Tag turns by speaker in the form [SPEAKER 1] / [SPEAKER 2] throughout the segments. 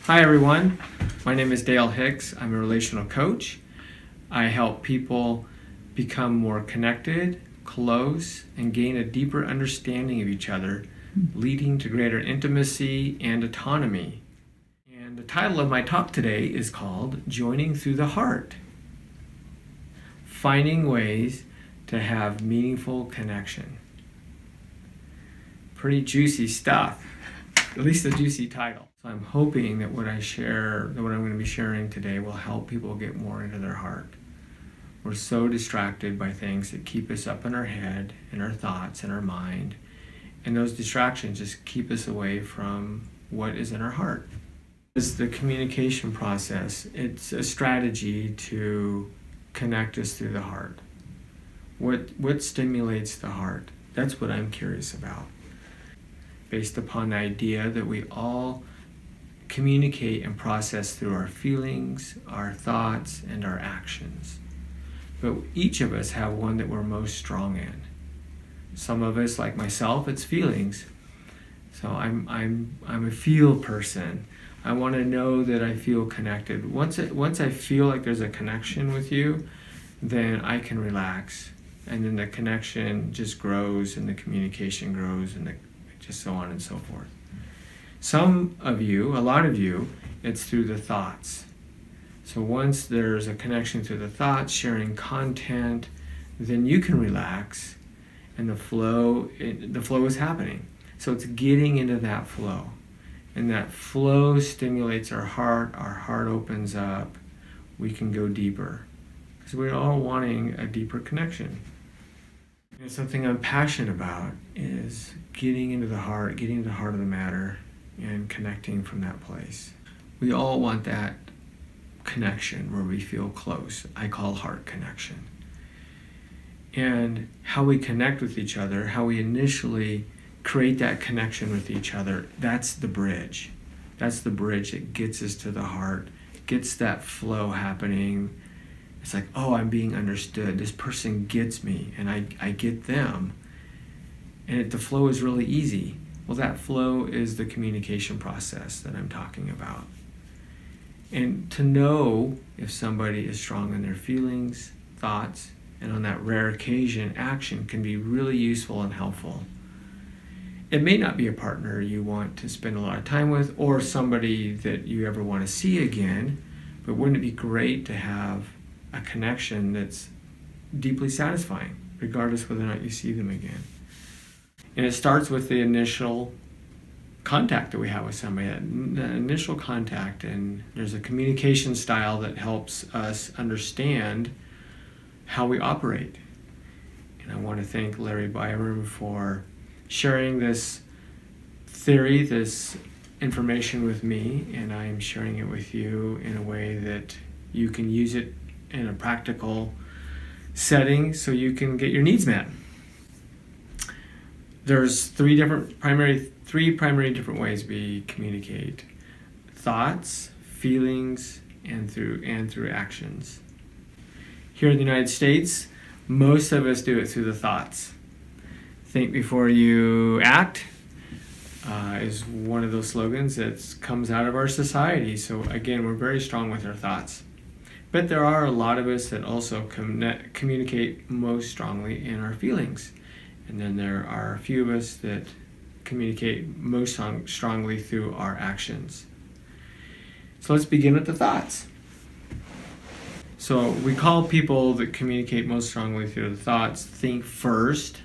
[SPEAKER 1] Hi everyone, my name is Dale Hicks. I'm a relational coach. I help people become more connected, close, and gain a deeper understanding of each other, leading to greater intimacy and autonomy. And the title of my talk today is called Joining Through the Heart. Finding ways to have meaningful connection. Pretty juicy stuff, at least a juicy title. So I'm hoping that what I'm going to be sharing today will help people get more into their heart. We're so distracted by things that keep us up in our head, in our thoughts, in our mind, and those distractions just keep us away from what is in our heart. It's the communication process. It's a strategy to connect us through the heart. What stimulates the heart? That's what I'm curious about. Based upon the idea that we all communicate and process through our feelings, our thoughts, and our actions. But each of us have one that we're most strong in. Some of us, like myself, it's feelings. So I'm a feel person. I want to know that I feel connected. Once I feel like there's a connection with you, then I can relax, and then the connection just grows, and the communication grows, and just so on and so forth. Some of you, a lot of you, it's through the thoughts. So once there's a connection through the thoughts, sharing content, then you can relax, and the flow is happening. So it's getting into that flow. And that flow stimulates our heart opens up, we can go deeper. Because we're all wanting a deeper connection. And something I'm passionate about is getting into the heart of the matter, and connecting from that place. We all want that connection where we feel close. I call heart connection. And how we connect with each other, how we initially create that connection with each other, that's the bridge. That's the bridge that gets us to the heart, gets that flow happening. It's like, oh, I'm being understood. This person gets me, and I get them. And the flow is really easy. Well, that flow is the communication process that I'm talking about. And to know if somebody is strong in their feelings, thoughts, and on that rare occasion, action can be really useful and helpful. It may not be a partner you want to spend a lot of time with, or somebody that you ever want to see again, but wouldn't it be great to have a connection that's deeply satisfying, regardless whether or not you see them again? And it starts with the initial contact that we have with somebody, the initial contact, and there's a communication style that helps us understand how we operate. And I want to thank Larry Byram for sharing this theory, this information with me, and I am sharing it with you in a way that you can use it in a practical setting so you can get your needs met. There's three primary different ways we communicate: thoughts, feelings, and through actions. Here in the United States, most of us do it through the thoughts. Think before you act is one of those slogans that comes out of our society. So again, we're very strong with our thoughts. But there are a lot of us that also communicate most strongly in our feelings. And then there are a few of us that communicate most strongly through our actions. So let's begin with the thoughts. So we call people that communicate most strongly through the thoughts think first,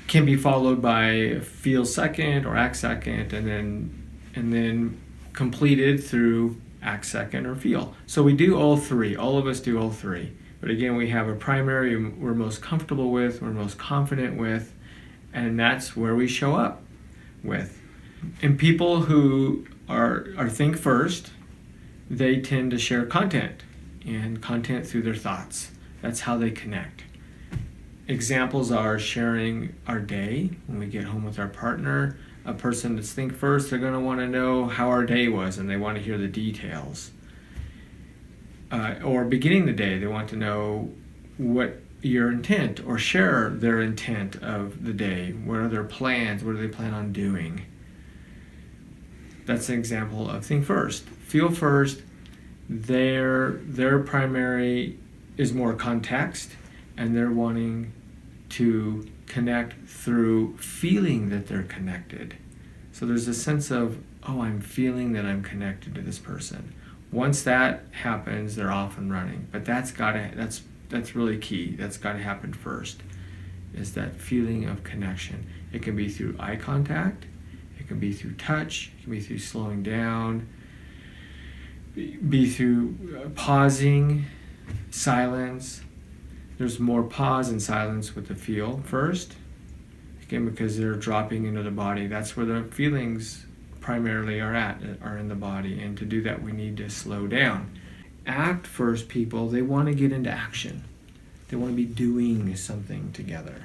[SPEAKER 1] can be followed by feel second or act second, and then completed through act second or feel. So we do all three. All of us do all three. But again, we have a primary we're most comfortable with, we're most confident with, and that's where we show up with. And people who are think first, they tend to share content through their thoughts. That's how they connect. Examples are sharing our day when we get home with our partner. A person that's think first, they're going to want to know how our day was, and they want to hear the details. Or beginning the day, they want to know what your intent, or share their intent of the day. What are their plans? What do they plan on doing? That's an example of think first. Feel first. Their primary is more context, and they're wanting to connect through feeling that they're connected. So there's a sense of, oh, I'm feeling that I'm connected to this person. Once that happens, they're off and running. But that's really key. That's got to happen first, is that feeling of connection. It can be through eye contact, it can be through touch, it can be through slowing down, be through pausing, silence. There's more pause and silence with the feel first, again, because they're dropping into the body. That's where the feelings primarily are in the body, and to do that we need to slow down. Act first people, they want to get into action. They want to be doing something together,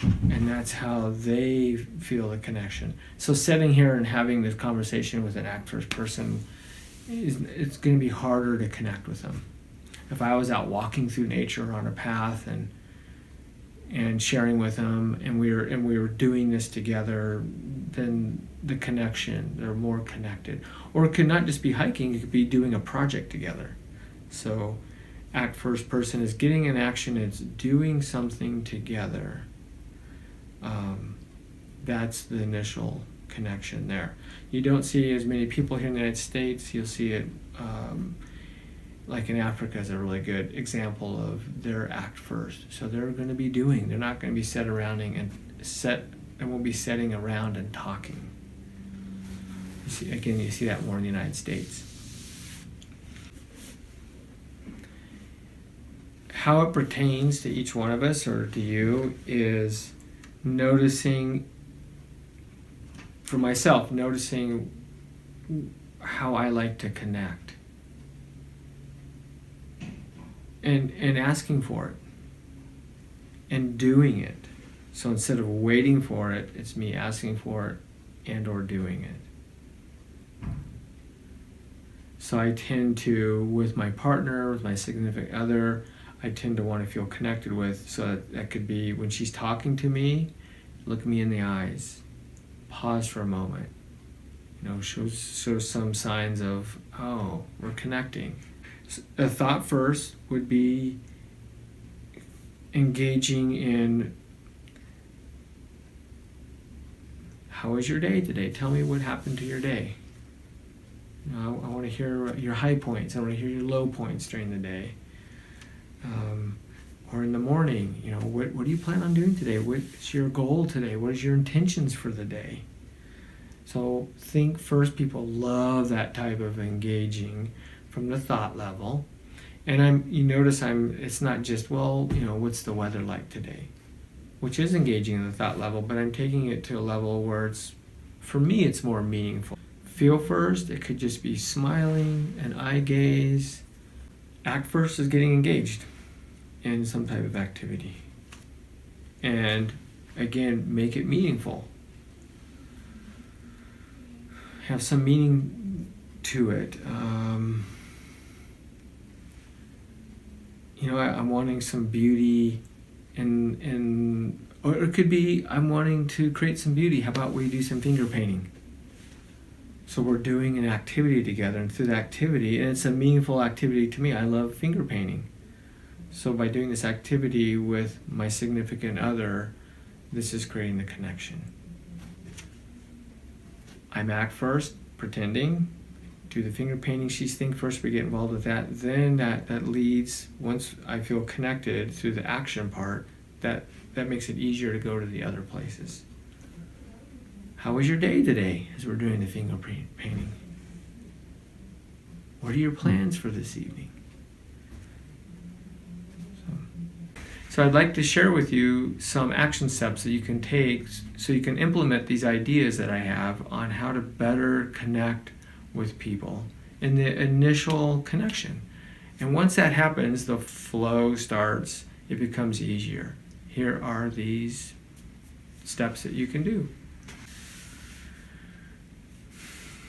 [SPEAKER 1] and that's how they feel the connection. So sitting here and having this conversation with an act first person, it's going to be harder to connect with them. If I was out walking through nature on a path and sharing with them, and we were doing this together, then the connection, they're more connected. Or it could not just be hiking, it could be doing a project together. So act first person is getting in action, it's doing something together. That's the initial connection there. You don't see as many people here in the United States. You'll see it like in Africa is a really good example of their act first. So they're going to be doing. They're not going to be they won't be sitting around and talking. You see that more in the United States. How it pertains to each one of us or to you is noticing, for myself, noticing how I like to connect. And asking for it. And doing it. So instead of waiting for it, it's me asking for it and or doing it. So I tend to, with my partner, with my significant other, I tend to want to feel connected with. So that could be when she's talking to me, look me in the eyes, pause for a moment. Show some signs of, oh, we're connecting. A thought first would be engaging in, how was your day today? Tell me what happened to your day. I want to hear your high points. I want to hear your low points during the day. Or in the morning, what do you plan on doing today? What's your goal today? What is your intentions for the day? So think first. People love that type of engaging from the thought level. And it's not just, what's the weather like today? Which is engaging in the thought level, but I'm taking it to a level where for me, it's more meaningful. Feel first, it could just be smiling, an eye gaze. Act first is getting engaged in some type of activity. And again, make it meaningful. Have some meaning to it. I'm wanting some beauty or it could be I'm wanting to create some beauty. How about we do some finger painting? So we're doing an activity together, and through the activity, and it's a meaningful activity to me. I love finger painting. So by doing this activity with my significant other, this is creating the connection. I'm act first, pretending. Do the finger painting, she's think first, we get involved with that. Then that leads, once I feel connected through the action part, that makes it easier to go to the other places. How was your day today as we're doing the finger painting? What are your plans for this evening? So I'd like to share with you some action steps that you can take so you can implement these ideas that I have on how to better connect with people in the initial connection. And once that happens, the flow starts, it becomes easier. Here are these steps that you can do.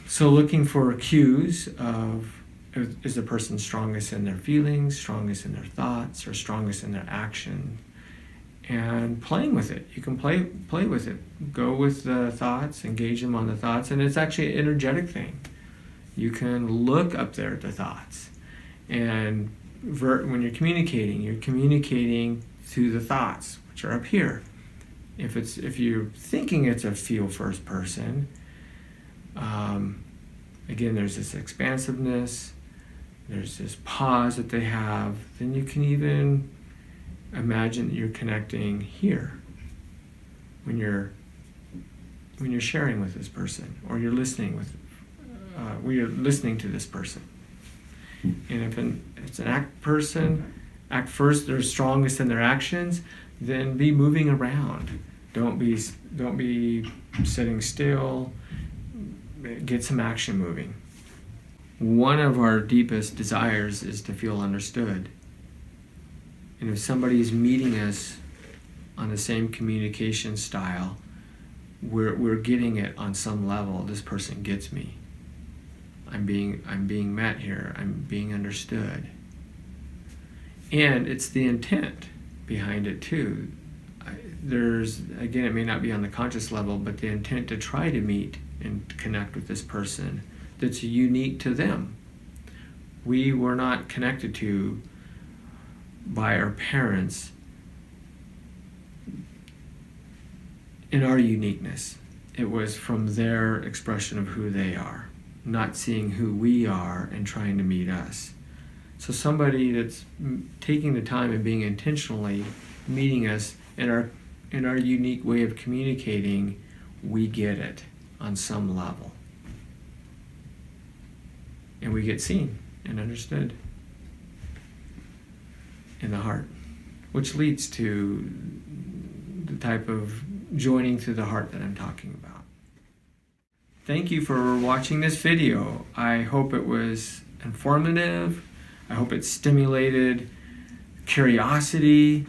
[SPEAKER 1] So looking for cues of, is the person strongest in their feelings, strongest in their thoughts, or strongest in their action? and playing with it. You can play with it. Go with the thoughts, engage them on the thoughts, and it's actually an energetic thing. You can look up there at the thoughts, and when you're communicating through the thoughts, which are up here. If you're thinking it's a feel first person, again, there's this expansiveness, there's this pause that they have. Then you can even imagine that you're connecting here when you're sharing with this person, or you're listening when you're listening to this person. And if it's an act person, act first. They're strongest in their actions. Then be moving around. Don't be sitting still. Get some action moving. One of our deepest desires is to feel understood. And if somebody's meeting us on the same communication style, we're getting it on some level. This person gets me. I'm being met here. I'm being understood. And it's the intent behind it too. Again, it may not be on the conscious level, but the intent to try to meet and connect with this person that's unique to them. We were not connected to by our parents in our uniqueness. It was from their expression of who they are, not seeing who we are and trying to meet us. So somebody that's taking the time and being intentionally meeting us in our unique way of communicating, we get it on some level. And we get seen and understood in the heart, which leads to the type of joining through the heart that I'm talking about. Thank you for watching this video. I hope it was informative. I hope it stimulated curiosity.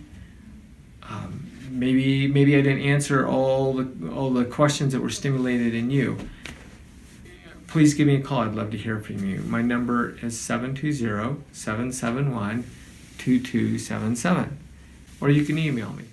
[SPEAKER 1] Maybe I didn't answer all the questions that were stimulated in you. Please give me a call. I'd love to hear from you. My number is 720-771-2277. Or you can email me.